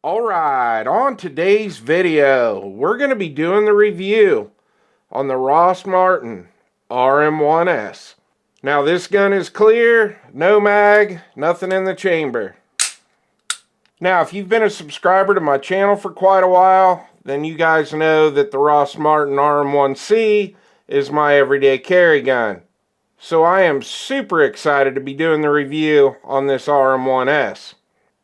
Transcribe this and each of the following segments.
Alright, on today's video, we're going to be doing the review on the Rost RM1S. Now this gun is clear, no mag, nothing in the chamber. Now if you've been a subscriber to my channel for quite a while, then you guys know that the Rost RM1C is my everyday carry gun. So I am super excited to be doing the review on this RM1S.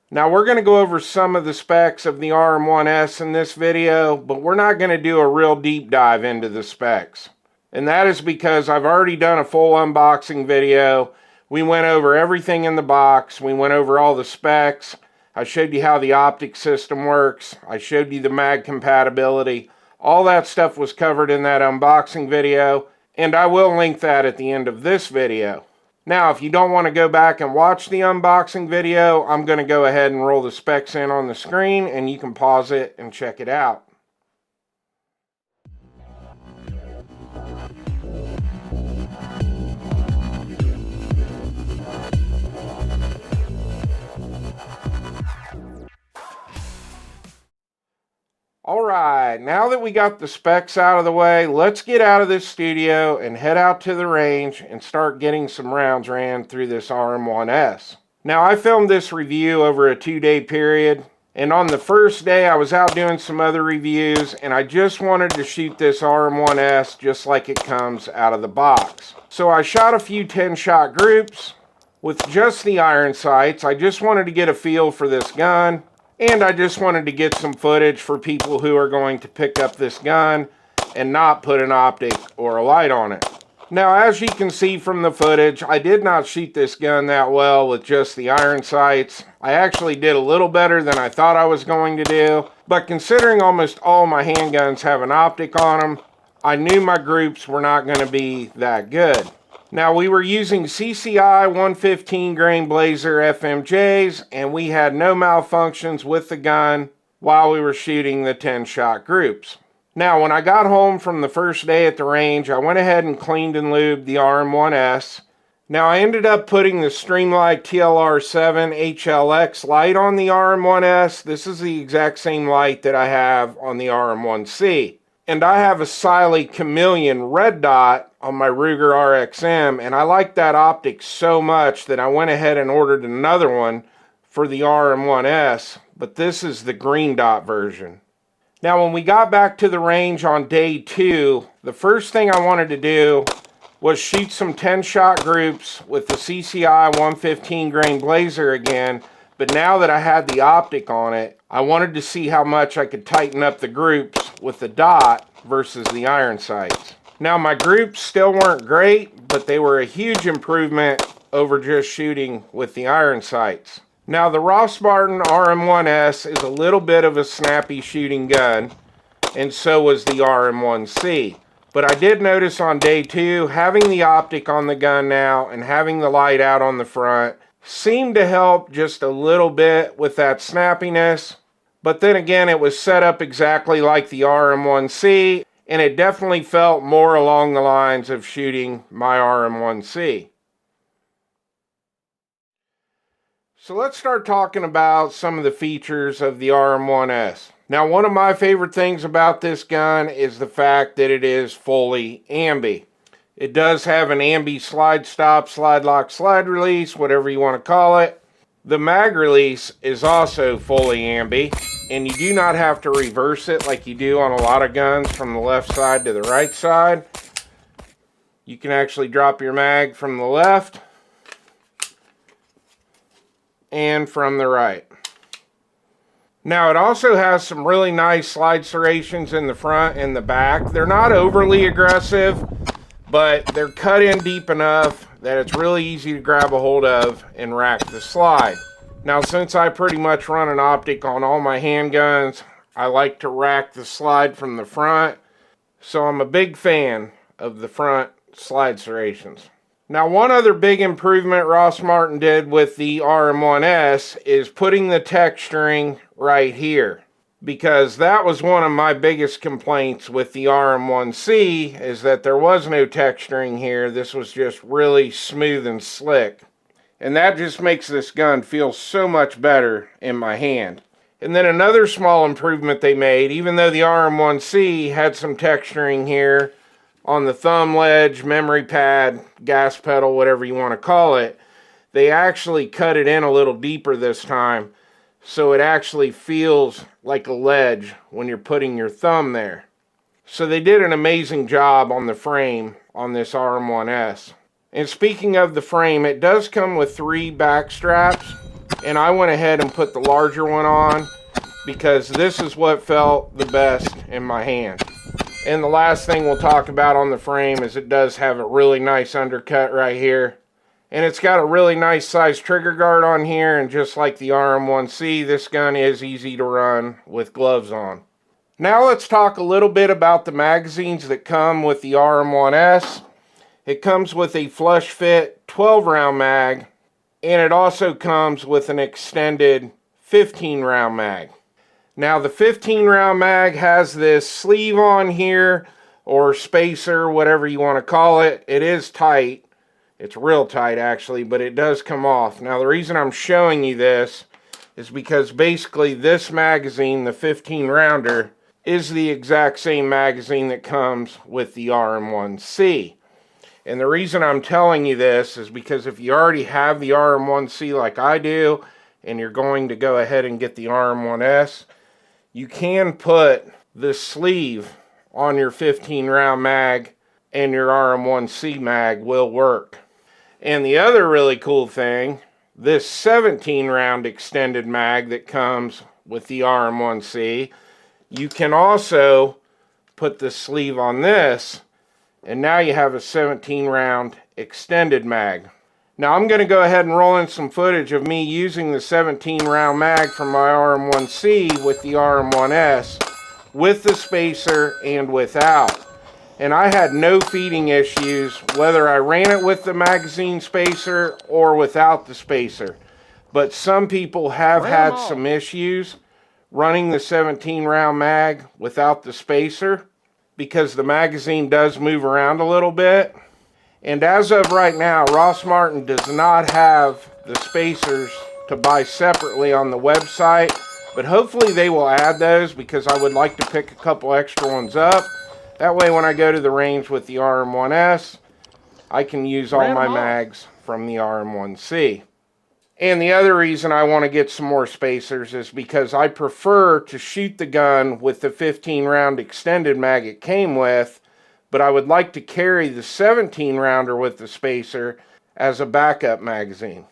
Now we're going to go over some of the specs of the RM1S in this video, but we're not going to do a real deep dive into the specs. And that is because I've already done a full unboxing video. We went over everything in the box. We went over all the specs. I showed you how the optic system works. I showed you the mag compatibility. All that stuff was covered in that unboxing video, and I will link that at the end of this video. Now, if you don't want to go back and watch the unboxing video, I'm going to go ahead and roll the specs in on the screen, and you can pause it and check it out. Alright, now that we got the specs out of the way, let's get out of this studio and head out to the range and start getting some rounds ran through this RM1S. Now I filmed this review over a 2-day period, and on the first day I was out doing some other reviews, and I just wanted to shoot this RM1S just like it comes out of the box. So I shot a few 10-shot groups with just the iron sights. I just wanted to get a feel for this gun. And I just wanted to get some footage for people who are going to pick up this gun and not put an optic or a light on it. Now, as you can see from the footage, I did not shoot this gun that well with just the iron sights. I actually did a little better than I thought I was going to do. But considering almost all my handguns have an optic on them, I knew my groups were not going to be that good. Now we were using CCI 115 grain Blazer FMJs, and we had no malfunctions with the gun while we were shooting the 10-shot groups. Now when I got home from the first day at the range, I went ahead and cleaned and lubed the RM1S. Now I ended up putting the Streamlight TLR7 HLX light on the RM1S. This is the exact same light that I have on the RM1C. And I have a Siley Chameleon red dot on my Ruger RXM, and I like that optic so much that I went ahead and ordered another one for the RM1S, but this is the green dot version. Now when we got back to the range on day 2, the first thing I wanted to do was shoot some 10-shot groups with the CCI 115 grain Blazer again, but now that I had the optic on it, I wanted to see how much I could tighten up the groups with the dot versus the iron sights. Now my groups still weren't great, but they were a huge improvement over just shooting with the iron sights. Now the Rost RM1S is a little bit of a snappy shooting gun, and so was the RM1C. But I did notice on day 2, having the optic on the gun now and having the light out on the front seemed to help just a little bit with that snappiness. But then again, it was set up exactly like the RM1C, and it definitely felt more along the lines of shooting my RM1C. So let's start talking about some of the features of the RM1S. Now, one of my favorite things about this gun is the fact that it is fully ambi. It does have an ambi slide stop, slide lock, slide release, whatever you want to call it. The mag release is also fully ambi, and you do not have to reverse it like you do on a lot of guns from the left side to the right side. You can actually drop your mag from the left and from the right. Now it also has some really nice slide serrations in the front and the back. They're not overly aggressive, but they're cut in deep enough that it's really easy to grab a hold of and rack the slide. Now since I pretty much run an optic on all my handguns, I like to rack the slide from the front, so I'm a big fan of the front slide serrations. Now one other big improvement Rost did with the RM1S is putting the texturing right here, because that was one of my biggest complaints with the RM1C, is that there was no texturing here. This was just really smooth and slick. And that just makes this gun feel so much better in my hand. And then another small improvement they made, even though the RM1C had some texturing here on the thumb ledge, memory pad, gas pedal, whatever you want to call it, they actually cut it in a little deeper this time, so it actually feels like a ledge when you're putting your thumb there. So they did an amazing job on the frame on this RM1S. And speaking of the frame, it does come with 3 back straps, and I went ahead and put the larger one on because this is what felt the best in my hand. And the last thing we'll talk about on the frame is it does have a really nice undercut right here. And it's got a really nice size trigger guard on here, and just like the RM1C, this gun is easy to run with gloves on. Now let's talk a little bit about the magazines that come with the RM1S. It comes with a flush fit 12 round mag, and it also comes with an extended 15 round mag. Now the 15 round mag has this sleeve on here, or spacer, whatever you want to call it. It is tight. It's real tight actually, but it does come off. Now the reason I'm showing you this is because basically this magazine, the 15 rounder, is the exact same magazine that comes with the RM1C. And the reason I'm telling you this is because if you already have the RM1C like I do, and you're going to go ahead and get the RM1S, you can put the sleeve on your 15 round mag, and your RM1C mag will work. And the other really cool thing, this 17 round extended mag that comes with the RM1C, you can also put the sleeve on this, and now you have a 17 round extended mag. Now I'm going to go ahead and roll in some footage of me using the 17 round mag from my RM1C with the RM1S, with the spacer and without. And I had no feeding issues whether I ran it with the magazine spacer or without the spacer. But some people have had some issues running the 17 round mag without the spacer because the magazine does move around a little bit. And as of right now, Rost Martin does not have the spacers to buy separately on the website, but hopefully they will add those because I would like to pick a couple extra ones up. That way when I go to the range with the RM1S, I can use all my mags from the RM1C. And the other reason I want to get some more spacers is because I prefer to shoot the gun with the 15 round extended mag it came with, but I would like to carry the 17 rounder with the spacer as a backup magazine.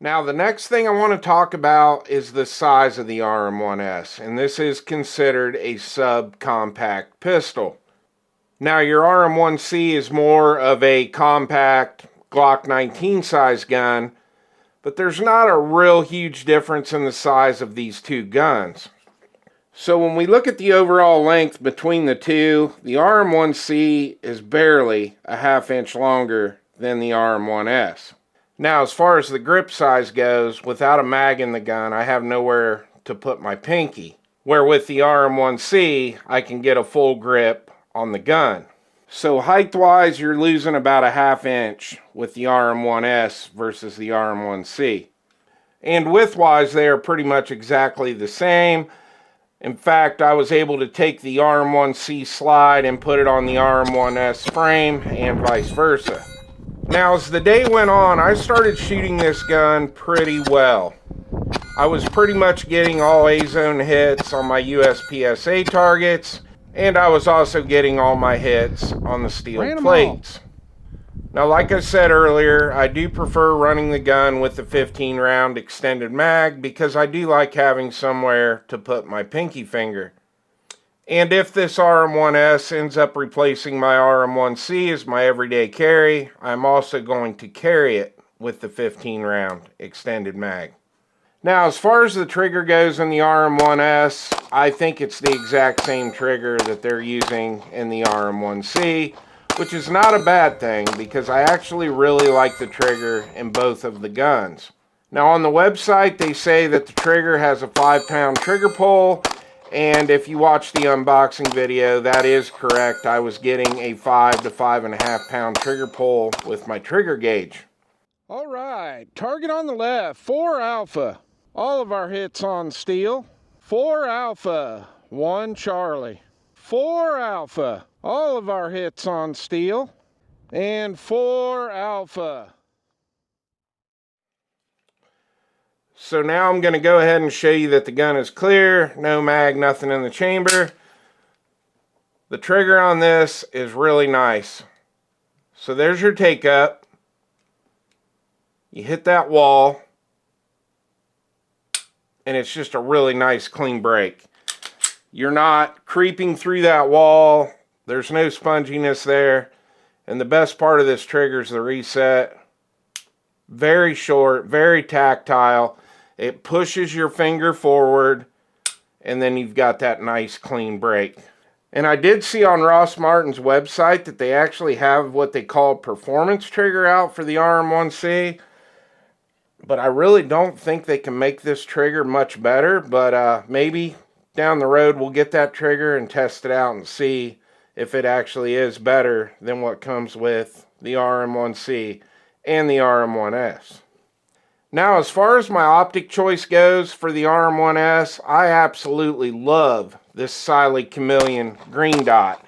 Now the next thing I want to talk about is the size of the RM1S, and this is considered a subcompact pistol. Now your RM1C is more of a compact Glock 19 size gun, but there's not a real huge difference in the size of these two guns. So when we look at the overall length between the two, the RM1C is barely a ½ inch longer than the RM1S. Now, as far as the grip size goes, without a mag in the gun, I have nowhere to put my pinky. Where with the RM1C, I can get a full grip on the gun. So height-wise, you're losing about a ½ inch with the RM1S versus the RM1C. And width-wise, they are pretty much exactly the same. In fact, I was able to take the RM1C slide and put it on the RM1S frame and vice versa. Now, as the day went on, I started shooting this gun pretty well. I was pretty much getting all A-zone hits on my USPSA targets, and I was also getting all my hits on the steel plates. Now, like I said earlier, I do prefer running the gun with the 15 round extended mag because I do like having somewhere to put my pinky finger. And if this RM1S ends up replacing my RM1C as my everyday carry, I'm also going to carry it with the 15 round extended mag. Now, as far as the trigger goes in the RM1S, I think it's the exact same trigger that they're using in the RM1C, which is not a bad thing because I actually really like the trigger in both of the guns. Now, on the website, they say that the trigger has a 5-pound trigger pull, and if you watch the unboxing video, that is correct. I was getting a 5 to 5.5 pound trigger pull with my trigger gauge. All right, target on the left, 4 Alpha. All of our hits on steel. 4 Alpha, 1 Charlie. 4 Alpha, all of our hits on steel. And 4 Alpha. So now I'm going to go ahead and show you that the gun is clear, no mag, nothing in the chamber. The trigger on this is really nice. So there's your take up. You hit that wall, and it's just a really nice clean break. You're not creeping through that wall. There's no sponginess there. And the best part of this trigger is the reset. Very short, very tactile. It pushes your finger forward, and then you've got that nice clean break. And I did see on Rost Martin's website that they actually have what they call performance trigger out for the RM1C. But I really don't think they can make this trigger much better. But maybe down the road we'll get that trigger and test it out and see if it actually is better than what comes with the RM1C and the RM1S. Now, as far as my optic choice goes for the RM1S, I absolutely love this Siley Chameleon green dot.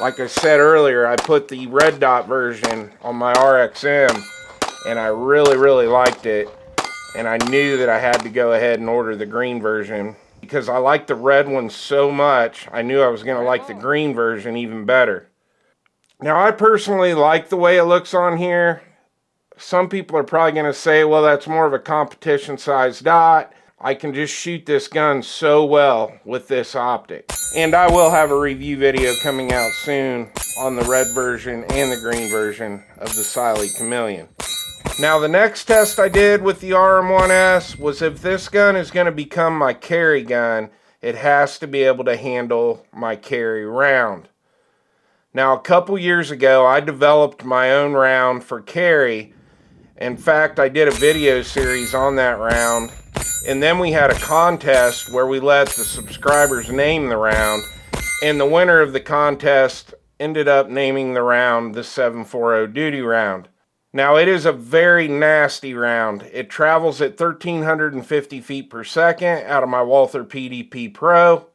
Like I said earlier, I put the red dot version on my RXM, and I really liked it. And I knew that I had to go ahead and order the green version because I like the red one so much. I knew I was going to like the green version even better. Now, I personally like the way it looks on here. Some people are probably going to say, well, that's more of a competition size dot. I can just shoot this gun so well with this optic. And I will have a review video coming out soon on the red version and the green version of the Siley Chameleon. Now, the next test I did with the RM1S was if this gun is going to become my carry gun, it has to be able to handle my carry round. Now, a couple years ago, I developed my own round for carry. In fact, I did a video series on that round, and then we had a contest where we let the subscribers name the round, and the winner of the contest ended up naming the round the 740 duty round. Now, it is a very nasty round. It travels at 1,350 feet per second out of my Walther PDP Pro,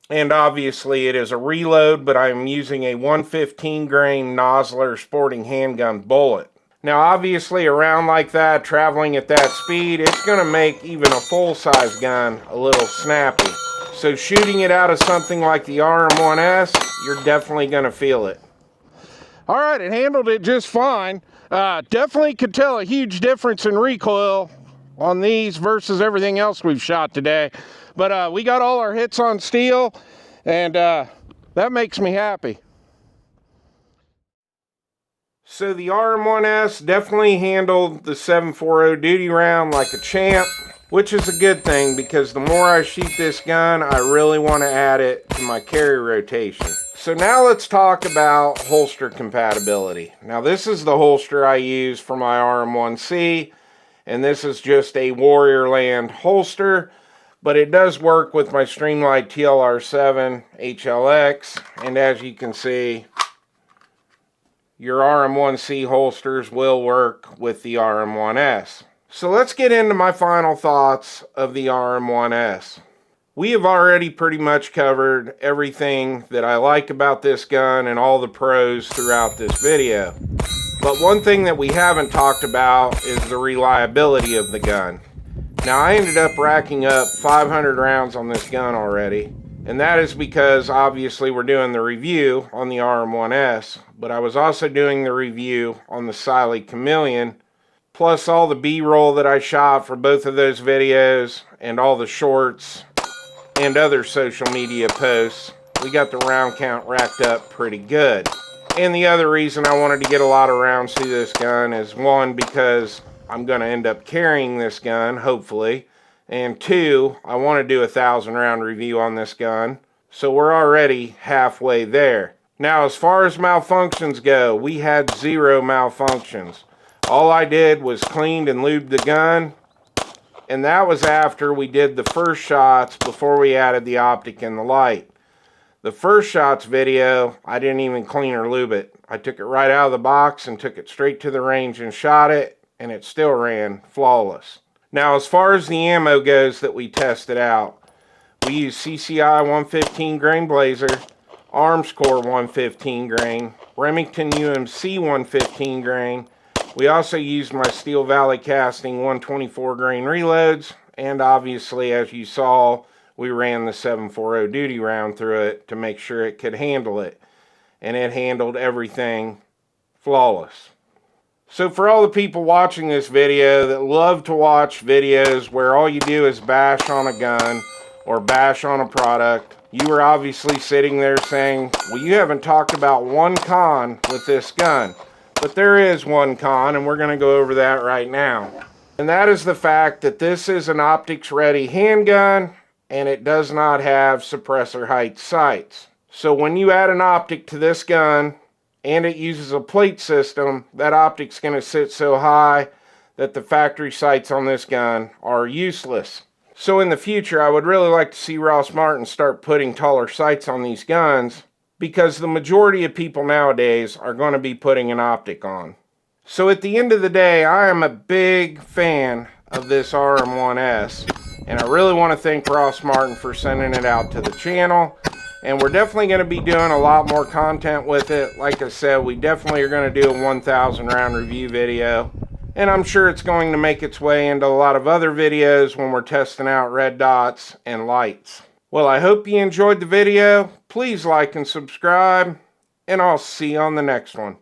and obviously it is a reload, but I am using a 115 grain Nosler sporting handgun bullet. Now, obviously, a round like that, traveling at that speed, it's going to make even a full-size gun a little snappy. So shooting it out of something like the RM1S, you're definitely going to feel it. All right, it handled it just fine. Definitely could tell a huge difference in recoil on these versus everything else we've shot today. But we got all our hits on steel, and that makes me happy. So the RM1S definitely handled the 740 duty round like a champ, which is a good thing because the more I shoot this gun, I really want to add it to my carry rotation. So now let's talk about holster compatibility. Now this is the holster I use for my RM1C, and this is just a Warriorland holster, but it does work with my Streamlight TLR7 HLX, and as you can see, your RM1C holsters will work with the RM1S. So let's get into my final thoughts of the RM1S. We have already pretty much covered everything that I like about this gun and all the pros throughout this video. But one thing that we haven't talked about is the reliability of the gun. Now, I ended up racking up 500 rounds on this gun already. And that is because obviously we're doing the review on the RM1S, but I was also doing the review on the Siley Chameleon, plus all the B-roll that I shot for both of those videos and all the shorts and other social media posts. We got the round count racked up pretty good. And the other reason I wanted to get a lot of rounds through this gun is one, because I'm going to end up carrying this gun, hopefully. And two, I want to do a 1,000 round review on this gun. So we're already halfway there. Now, as far as malfunctions go, we had 0 malfunctions. All I did was cleaned and lubed the gun. And that was after we did the first shots before we added the optic and the light. The first shots video, I didn't even clean or lube it. I took it right out of the box and took it straight to the range and shot it. and it still ran flawless. Now, as far as the ammo goes that we tested out, we used CCI 115 grain Blazer, Armscore 115 grain, Remington UMC 115 grain. We also used my Steel Valley Casting 124 grain reloads, and obviously, as you saw, we ran the 740 duty round through it to make sure it could handle it. And it handled everything flawless. So for all the people watching this video that love to watch videos where all you do is bash on a gun or bash on a product, you were obviously sitting there saying, well, you haven't talked about one con with this gun. But there is one con, and we're going to go over that right now. And that is the fact that this is an optics ready handgun, and it does not have suppressor height sights. So when you add an optic to this gun, and it uses a plate system, that optic's going to sit so high that the factory sights on this gun are useless. So in the future, I would really like to see Rost Martin start putting taller sights on these guns, because the majority of people nowadays are going to be putting an optic on. So at the end of the day, I am a big fan of this RM1S, and I really want to thank Rost Martin for sending it out to the channel. And we're definitely going to be doing a lot more content with it. Like I said, we definitely are going to do a 1,000 round review video. And I'm sure it's going to make its way into a lot of other videos when we're testing out red dots and lights. Well, I hope you enjoyed the video. Please like and subscribe, and I'll see you on the next one.